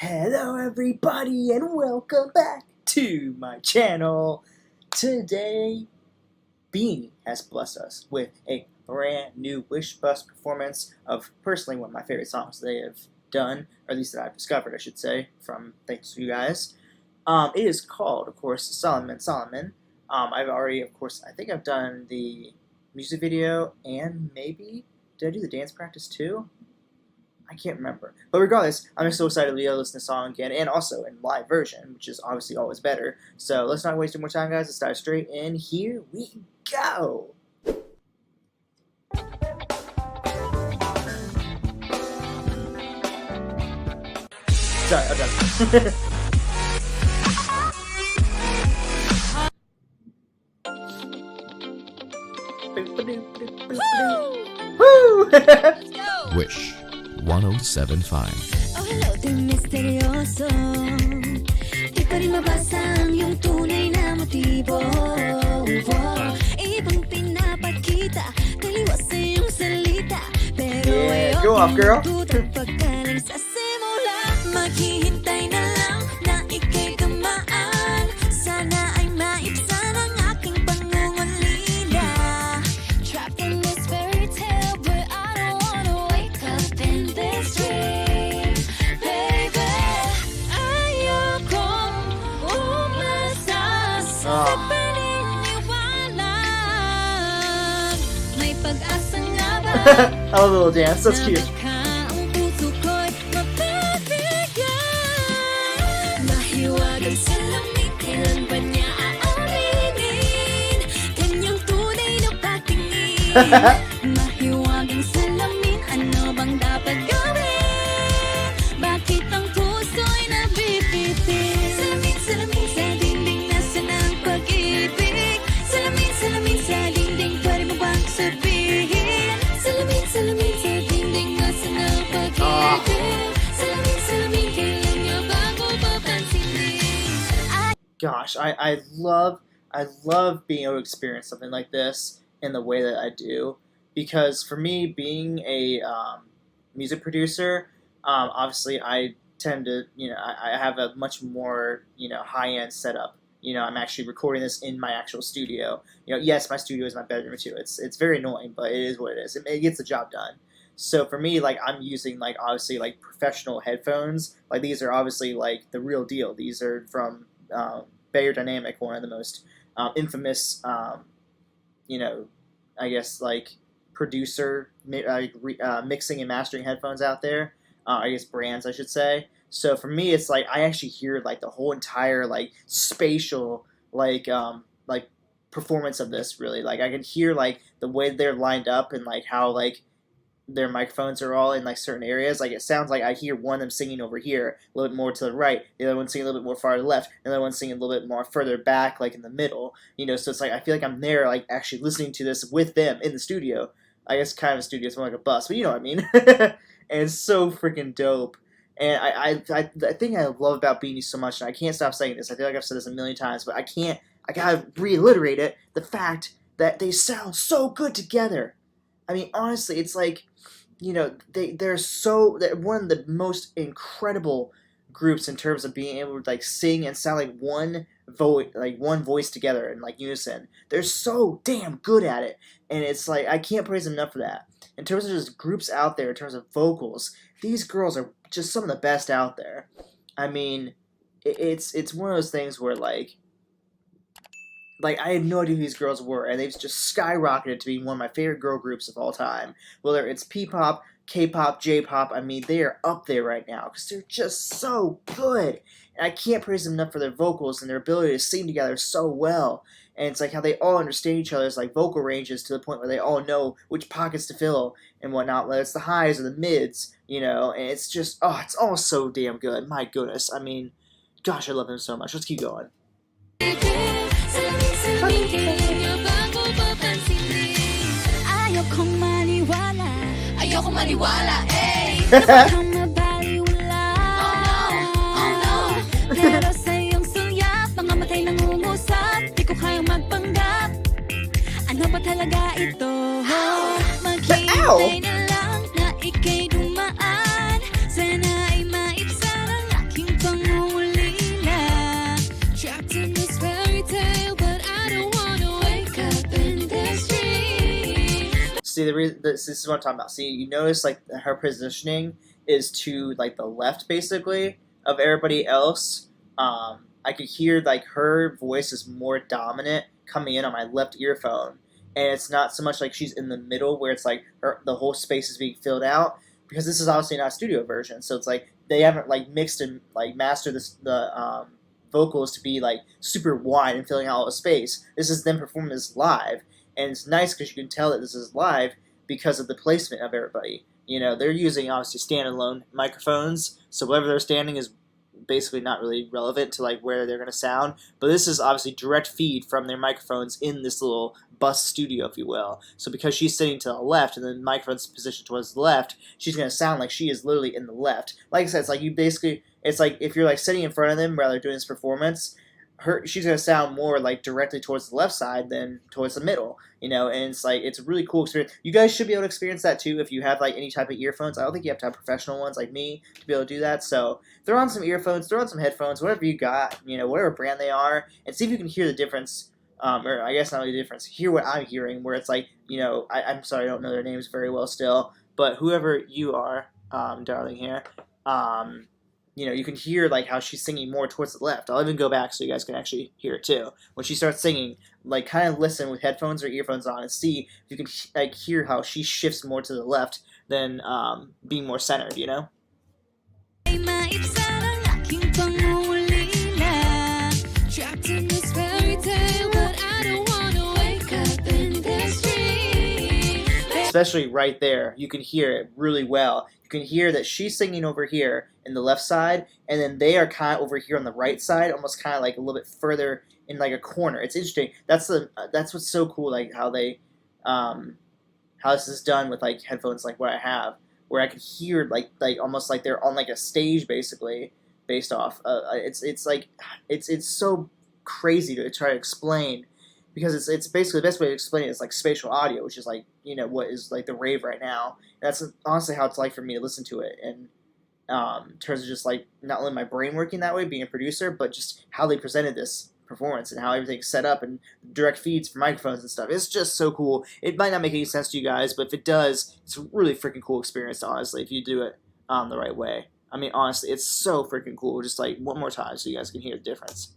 Hello everybody and welcome back to my channel. Today, BINI has blessed us with a brand new Wish Bus performance of personally one of my favorite songs they have done, or at least that I've discovered, I should say, from thanks to you guys. It is called, of course, Salamin. I've already, of course, I think I've done the music video and maybe, did I do the dance practice too? I can't remember. But regardless, I'm just so excited to be able to listen to the song again, and also in live version, which is obviously always better. So let's not waste any more time, guys. Let's dive straight in. Here we go! Sorry, I'm done. Woo! Wish 1075. Oh hello din misteryoso, di pa rin mabasa ang iyong tunay na motibo. Ibang pinapakita, taliwas sa iyong salita, pero yeah, go off, girl. pagkaling sa simula, maghihintay na lang na ika'y tamaan. Sana ay maibsan ang aking pangungulila. Trapped in this fairy tale, but I don't wanna wake up in this dream, baby. Ayokong umasa sa paniniwalag. May pag-asa nga ba? I love a little dance, that's cute. Ang puso ko'y mapapigyan. Mahiwagang salamin, kailan ba niya aaminin? Kanyang tunay na patingin. Mahiwagang salamin, ano bang dapat gawin? Bakit ang puso'y nabibitin? Salamin, salamin sa dingding, nasaan ang pag-ibig? Salamin, salamin sa dingding, pwede mo bang sabihin? Salamin, salamin sa dingding, nasaan ang pag-ibig? Salamin, salamin, kailan niya bago papansinin? Gosh, I love being able to experience something like this in the way that I do, because for me, being a music producer, obviously I tend to, I have a much more, high-end setup. I'm actually recording this in my actual studio. Yes, my studio is my bedroom too. It's very annoying, but it is what it is. It gets the job done. So for me, like, I'm using, like, obviously, like, professional headphones. Like, these are obviously, like, the real deal. These are from Dynamic, one of the most infamous, I guess, like, producer mixing and mastering headphones out there. I guess brands, I should say. So for me, it's like I actually hear like the whole entire like spatial like performance of this. Really, like I can hear like the way they're lined up and like how like their microphones are all in like certain areas. Like it sounds like I hear one of them singing over here a little bit more to the right, the other one singing a little bit more far to the left, and the other one singing a little bit more further back, like in the middle. So it's like I feel like I'm there, like actually listening to this with them in the studio. I guess kind of a studio, it's more like a bus, but you know what I mean. And it's so freaking dope. And I think I love about BINI so much, and I can't stop saying this. I feel like I've said this a million times, but I gotta reiterate it, the fact that they sound so good together. I mean, honestly, it's like, they're one of the most incredible groups in terms of being able to like sing and sound like one voice together in like unison. They're so damn good at it, and it's like I can't praise them enough for that. In terms of just groups out there, in terms of vocals, these girls are just some of the best out there. I mean, it's one of those things where like I had no idea who these girls were, and they've just skyrocketed to be one of my favorite girl groups of all time. Whether it's PPop, K-pop, J-pop, I mean, they are up there right now because they're just so good. And I can't praise them enough for their vocals and their ability to sing together so well. And it's like how they all understand each other's like vocal ranges to the point where they all know which pockets to fill and whatnot, whether it's the highs or the mids, and it's just, it's all so damn good. My goodness, I mean, gosh, I love them so much. Let's keep going. Ayokong maniwala, eh. Nakakang mabaliwala. Oh no. Pero sa iyong sulyap, mga matay nangungusap, di ko kayang magpanggap. Ano ba talaga ito? Maghihintay na lang na ika'y dumaan. Sana ay maibsan ang aking see the reason. This is what I'm talking about. See, you notice like her positioning is to like the left basically of everybody else. I could hear like her voice is more dominant coming in on my left earphone, and it's not so much like she's in the middle where it's like the whole space is being filled out, because this is obviously not a studio version, so it's like they haven't like mixed and like mastered the vocals to be like super wide and filling out all the space. This is them performing this live, and it's nice because you can tell that this is live because of the placement of everybody. You know, they're using obviously standalone microphones, so wherever they're standing is basically not really relevant to like where they're going to sound, but this is obviously direct feed from their microphones in this little bus studio, if you will. So because she's sitting to the left and the microphone's positioned towards the left, she's going to sound like she is literally in the left. Like I said, it's like you basically, it's like if you're like sitting in front of them while they're doing this performance, she's going to sound more like directly towards the left side than towards the middle, you know, and it's like, it's a really cool experience. You guys should be able to experience that too if you have like any type of earphones. I don't think you have to have professional ones like me to be able to do that, so throw on some earphones, throw on some headphones, whatever you got, you know, whatever brand they are, and see if you can hear the difference, or I guess not really the difference, hear what I'm hearing, where it's like, you know, I'm sorry, I don't know their names very well still, but whoever you are, darling here, you know, you can hear like how she's singing more towards the left. I'll even go back so you guys can actually hear it too. When she starts singing, like kind of listen with headphones or earphones on and see if you can like hear how she shifts more to the left than being more centered, you know? Especially right there, you can hear it really well. You can hear that she's singing over here in the left side, and then they are kind of over here on the right side, almost kind of like a little bit further in like a corner. It's interesting. That's what's so cool, like how they how this is done with like headphones like what I have, where I can hear like almost like they're on like a stage basically based off. It's like it's so crazy to try to explain. Because it's basically the best way to explain it is like spatial audio, which is like, you know, what is like the rave right now. And that's honestly how it's like for me to listen to it. And in terms of just like not only my brain working that way, being a producer, but just how they presented this performance and how everything's set up and direct feeds for microphones and stuff. It's just so cool. It might not make any sense to you guys, but if it does, it's a really freaking cool experience, honestly, if you do it the right way. I mean, honestly, it's so freaking cool. Just like one more time so you guys can hear the difference.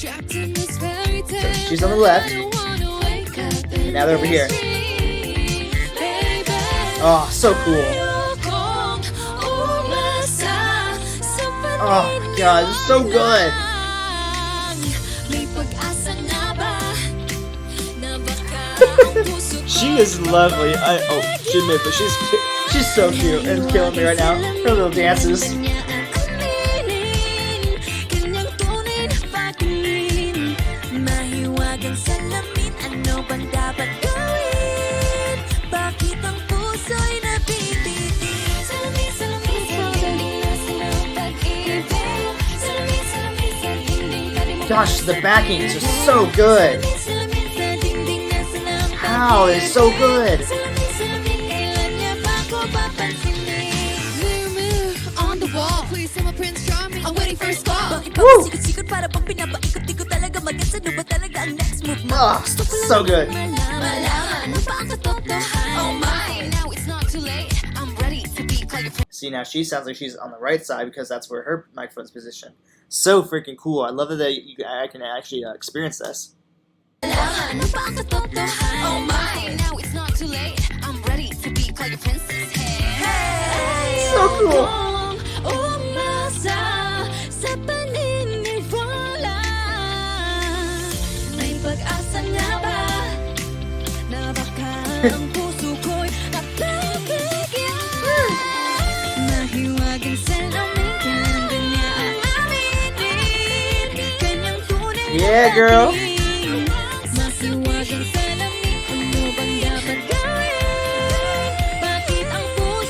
So she's on the left, and now they're over here. Oh, so cool. Oh my god, it's so good. She is lovely. She admits it. She's so cute and killing me right now. Her little dances. Gosh, the backings are so good. How it's so good. Woo! Oh, so good. See, now she sounds like she's on the right side because that's where her microphone's positioned. So freaking cool. I love that I can actually experience this. So cool. Yeah, girl.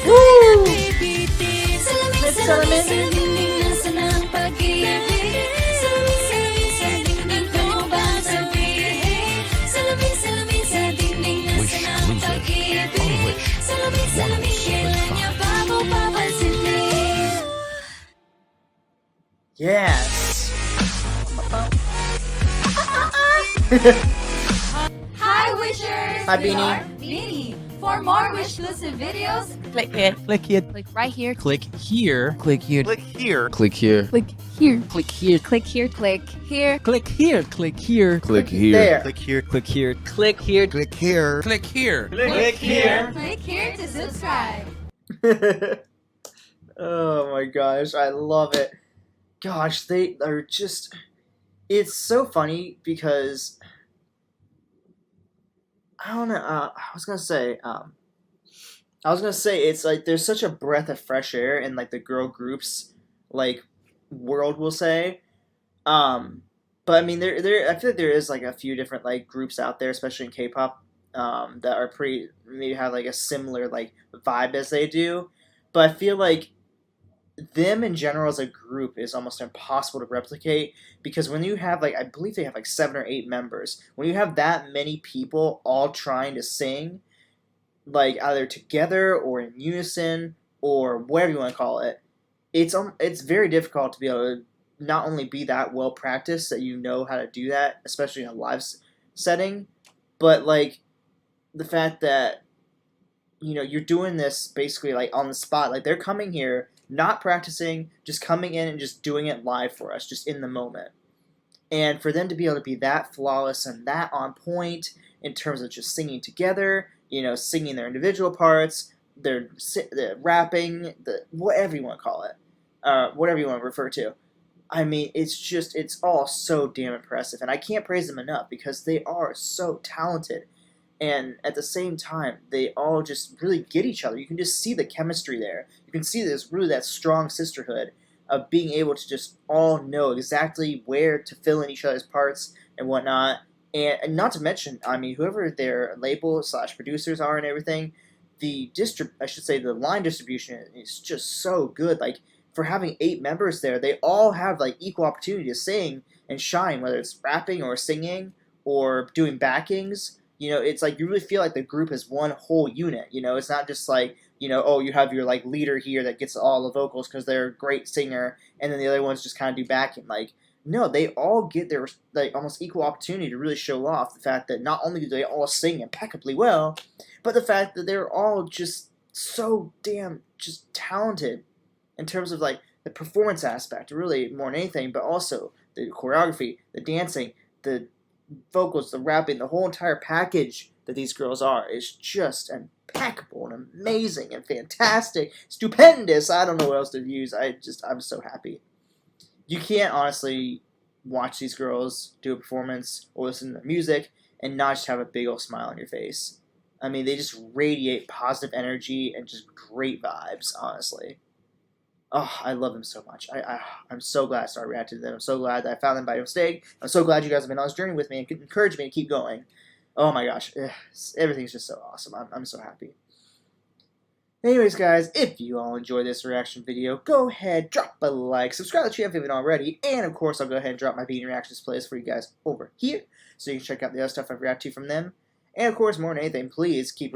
Woo! Salamin. Yes. Hi Wishers! Hi, We BINI. are BINI. For more Wish-exclusive videos, Click it. Click it. click right here. Click here. Click here. Click here. Click here. Click here. Click here. Click here. Click here. Click here. Click here. Click here. There. Click here. Click here. Click here. Click here. Click here. Click here. Click here to subscribe. Oh my gosh, I love it. Gosh, they are just. It's so funny because. I don't know. I was gonna say. It's like there's such a breath of fresh air in like the girl groups, like world we'll say. But I mean, there. I feel like there is like a few different like groups out there, especially in K-pop, that are pretty maybe have like a similar like vibe as they do. But I feel like them in general as a group is almost impossible to replicate because when you have like I believe they have like 7 or 8 members, when you have that many people all trying to sing like either together or in unison or whatever you want to call it, it's very difficult to be able to not only be that well practiced that you know how to do that, especially in a live setting, but like the fact that you're doing this basically like on the spot, like they're coming here not practicing, just coming in and just doing it live for us, just in the moment. And for them to be able to be that flawless and that on point in terms of just singing together, singing their individual parts, their rapping, whatever you want to call it, whatever you want to refer to. I mean, it's all so damn impressive. And I can't praise them enough because they are so talented. And at the same time, they all just really get each other. You can just see the chemistry there. You can see there's really that strong sisterhood of being able to just all know exactly where to fill in each other's parts and whatnot. And not to mention, I mean, whoever their label / producers are and everything, the line distribution is just so good. Like, for having 8 members there, they all have like equal opportunity to sing and shine, whether it's rapping or singing or doing backings. It's like you really feel like the group is one whole unit. It's not just like, oh, you have your like leader here that gets all the vocals because they're a great singer, and then the other ones just kind of do backing. Like, no, they all get their like almost equal opportunity to really show off the fact that not only do they all sing impeccably well, but the fact that they're all just so damn just talented in terms of like the performance aspect, really more than anything, but also the choreography, the dancing, the vocals, the rapping, the whole entire package that these girls are is just impeccable and amazing and fantastic, stupendous. I don't know what else to use. I'm so happy. You can't honestly watch these girls do a performance or listen to their music and not just have a big old smile on your face. I mean, they just radiate positive energy and just great vibes, honestly. Oh, I love them so much. I'm so glad I started reacting to them. I'm so glad that I found them by mistake. I'm so glad you guys have been on this journey with me and encourage me to keep going. Oh my gosh. Everything's just so awesome. I'm so happy. Anyways, guys, if you all enjoyed this reaction video, go ahead, drop a like, subscribe to the channel if you haven't already, and of course, I'll go ahead and drop my BINI Reactions playlist for you guys over here, so you can check out the other stuff I react to from them. And of course, more than anything, please keep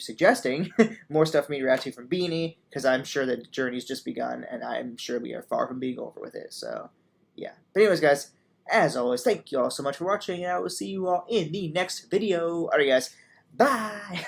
suggesting more stuff for me to react to from BINI, because I'm sure that the journey's just begun, and I'm sure we are far from being over with it, so yeah. But anyways, guys, as always, thank you all so much for watching, and I will see you all in the next video. Alright, guys, bye!